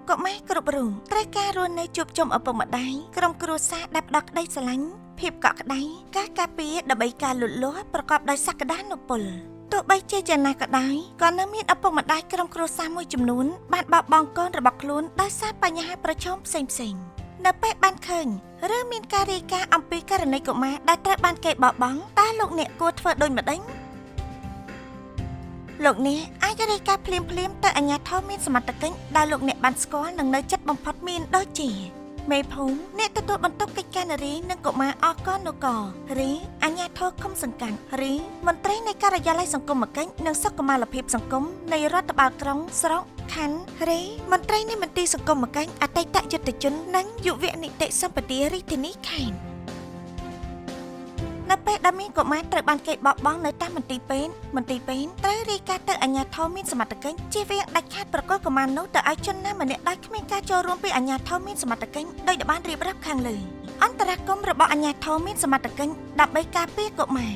កុមារគ្រប់រូបត្រូវការរស់នៅជួបជុំឪពុកម្ដាយក្រុមគ្រួសារដែលផ្ដល់ក្ដីស្រឡាញ់ភាពកក់ក្ដៅការការពារដើម្បីការលូតលាស់ប្រកបដោយសក្ដានុពលទោះបីជាយ៉ាងណាក៏ដោយក៏នៅមានឪពុកម្ដាយក្រុមគ្រួសារមួយចំនួនបានបោះបង់កូនរបស់ខ្លួនដោយសារបញ្ហាប្រឈមផ្សេងៗនៅពេលបានឃើញឬមានការរាយការណ៍អំពីករណីកុមារដែលត្រូវបានគេបោះបង់តើលោកអ្នកគួរធ្វើដូចម្ដេចលោកអ្នកអាចរាយការណ៍ភ្លាមៗទៅអាជ្ញាធរមានសមត្ថកិច្ចដែលលោកអ្នកបានស្គាល់និងនៅជិតបំផុតមានដូចជាមេភូមិអ្នកទទួលបន្ទុកកិច្ចការនារីនិងកុមារអកនគរឬអាជ្ញាធរឃុំសង្កាត់ឬមន្ត្រីនៃការិយាល័យសង្គមគិច្ចនិងសុខុមាលភាពសង្គមនៃរដ្ឋបាលក្រុងស្រុកខណ្ឌឬមន្ត្រីនៃមន្ទីរសង្គមគិច្ចអតីតយុទ្ធជននិងយុវនីតិសម្បទារាជធានីខេត្តនៅពេលដែលមានកុមារត្រូវបានគេបោះបង់នៅតាមមន្ទីរពេទ្យត្រូវរាយការណ៍ទៅអាជ្ញាធរមានសមត្ថកិច្ចជៀសវាងដាច់ខាតប្រកល់កុមារនោះទៅឲ្យជនណាម្នាក់ដែលគ្មានការចូលរួមពីអាជ្ញាធរមានសមត្ថកិច្ចដោយដែលបានរៀបរាប់ខាងលើអន្តរាគមន៍របស់អាជ្ញាធរមានសមត្ថកិច្ចដើម្បីការពារកុមារ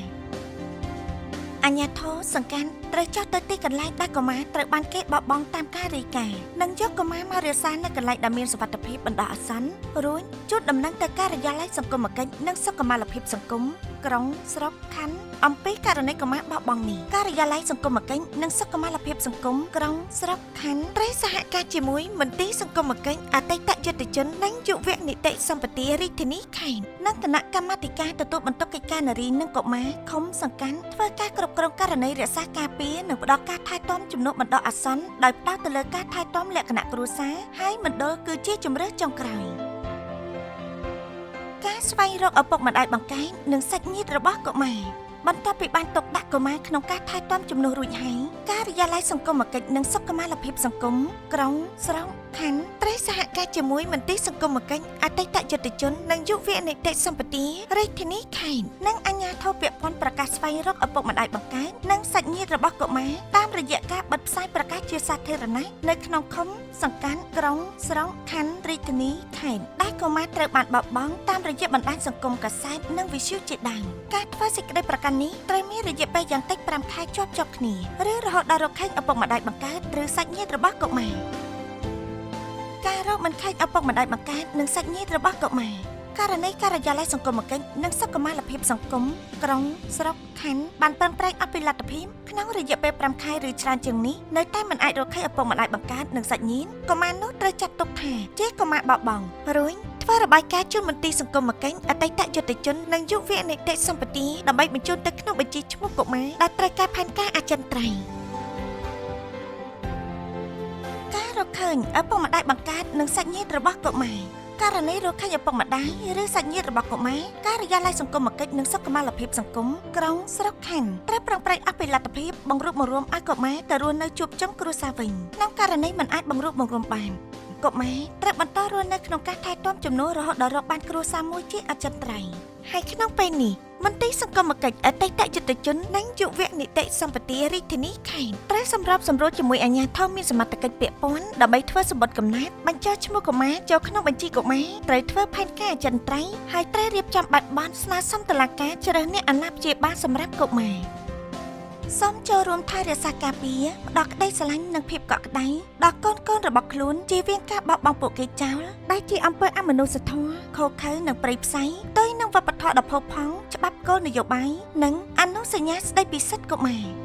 អាជ្ញាធរសង្កាត់ត្រូវចុះទៅទីកន្លែងដែលកុមារត្រូវបានគេបោះបង់តាមការរាយការណ៍និងយកកុមារមករក្សានៅកន្លែងដែលមានសុវត្ថិភាពបណ្ដោះអាសន្នរួចជូនដំណឹងទៅការិយាល័យសង្គមគិច្ចនិងសុខុមាលភាពសង្គមក្រុងស្រុកខណ្ឌអំពីករណីកុមារបោះបង់នេះការិយាល័យសង្គមគិច្ចនិងសុខុមាលភាពសង្គមក្រុងស្រុកខណ្ឌត្រូវសហការជាមួយមន្ទីរសង្គមគិច្ចអតីតយុទ្ធជននិងយុវនីតិសម្បទារាជធានីខេត្តនិងគណៈកម្មាធិការទទួលបន្ទុកកិច្ចការនារីនិងកុមារឃុំសង្កាត់ធ្វើការគ្រប់គ្រងករណីរក្សាការពារនិងផ្ដល់ការថែទាំជំនួសបណ្ដោះអាសន្នដោយផ្ដោតទៅលើការថែទាំលក្ខណៈគ្រួសារហើយមណ្ឌលគឺជាជម្រើសចុងក្រោយការស្វែងរកឪពុកម្ដាយបង្កើតនិងសាច់ញាតិរបស់កុមារបន្ទាប់ពីបានទុកដាក់កុមារក្នុងការថែទាំជំនួសរួចហើយការិយាល័យសង្គមគិច្ចនិងសុខុមាលភាពសង្គមក្រុងស្រុកខណ្ឌត្រូវសហការជាមួយមន្ទីរសង្គមគិច្ចអតីតយុទ្ធជននិងយុវនីតិសម្បទារាជធានីខេត្តនិងអាជ្ញាធរពាក់ព័ន្ធប្រកាសស្វែងរកឪពុកម្ដាយបង្កើតនិងសាច់ញាតិរបស់កុមារតាមរយៈការបិទផ្សាយប្រកាសជាសាធារណៈនៅក្នុងឃុំសង្កាត់ក្រុងស្រុកខណ្ឌរាជធានីខេត្តដែលកុមារត្រូវបានបោះបង់តាមរយៈបណ្ដាញសង្គមកាសែតនិងវិទ្យុជាដើមការធ្វើសេចក្តីប្រកាសនេះត្រូវមានរយៈពេលយ៉ាងតិច5ខែជាប់គ្នាឬរហូតដល់រកឃើញឪពុកម្ដាយបង្កើតឬសាច់ញាតិរបស់កុមារការរកមិនឃើញឪពុកម្ដាយបង្កើតនិងសាច់ញាតិរបស់កុមារករណីការិយាល័យសង្គមគិច្ចនិងសុខុមាលភាពសង្គមក្រុងស្រុកខណ្ឌបានប្រឹងប្រែងអភិលទ្ធភាពក្នុងរយៈពេល5ខែឬច្រើនជាងនេះនៅតែមិនអាចរកឃើញឪពុកម្ដាយបង្កើតនិងសាច់ញាតិកុមារនោះត្រូវចាត់ទុកថាជាកុមារបោះបង់រួចធ្វើរបាយការណ៍ជូនមន្ទីរសង្គមគិច្ចអតីតយុទ្ធជននិងយុវនីតិសម្បទាដើម្បីបញ្ជូនទៅក្នុងបញ្ជីឈ្មោះកុមារដែលត្រូវការផែនការអចិន្ត្រៃយ៍ការរកឃើញឪពុកម្ដាយបង្កើតនិងសាច់ញាតិរបស់កុមារករណីរកឃើញឪពុកម្ដាយឬសាច់ញាតិរបស់កុមារការិយាល័យសង្គមគិច្ចនិងសុខុមាលភាពសង្គមក្រុងស្រុកខណ្ឌត្រូវប្រឹងប្រែងអភិលទ្ធភាពបង្រួបបង្រួមឲ្យកុមារទៅរស់នៅជួបជុំគ្រួសារវិញក្នុងករណីមិនអាចបង្រួបបង្រួមបានកុមារត្រូវបន្តរស់នៅក្នុងការថែទាំជំនួសរហូតដល់រកបានគ្រួសារមួយជាអចិន្ត្រៃយ៍ហើយក្នុងពេលនេះមន្ទីរសង្គមគិច្ចអតីតយុទ្ធជននិងយុវនីតិសម្បទារាជធានីខេត្តត្រូវសម្របសម្រួលជាមួយអាជ្ញាធរមានសមត្ថកិច្ចពាក់ព័ន្ធដើម្បីធ្វើសម្បត្តិកំណត់បញ្ចូលឈ្មោះកុមារចូលក្នុងបញ្ជីកុមារត្រូវធ្វើផែនការអចិន្ត្រៃយ៍ហើយត្រូវរៀបចំប័ណ្ណបន់ស្នើសុំតុលាការជ្រើសអ្នកអាណាព្យាបាលសម្រាប់កុមារសូមចូលរួមថែរក្សាការពារផ្ដល់ក្តីស្រឡាញ់និងភាពកក់ក្ដៅដល់កូនរបស់ខ្លួនជៀសវាងការបោះបង់ពួកគេចោលដែលជាអំពើអមនុស្សធម៌ខុសខើនឹងព្រៃផ្សៃទៅនឹងវប្បធម៌ដ៏ផូរផង់ច្បាប់គោលនយោបាយនិងអនុសញ្ញាស្តីពីសិទ្ធិកុមារ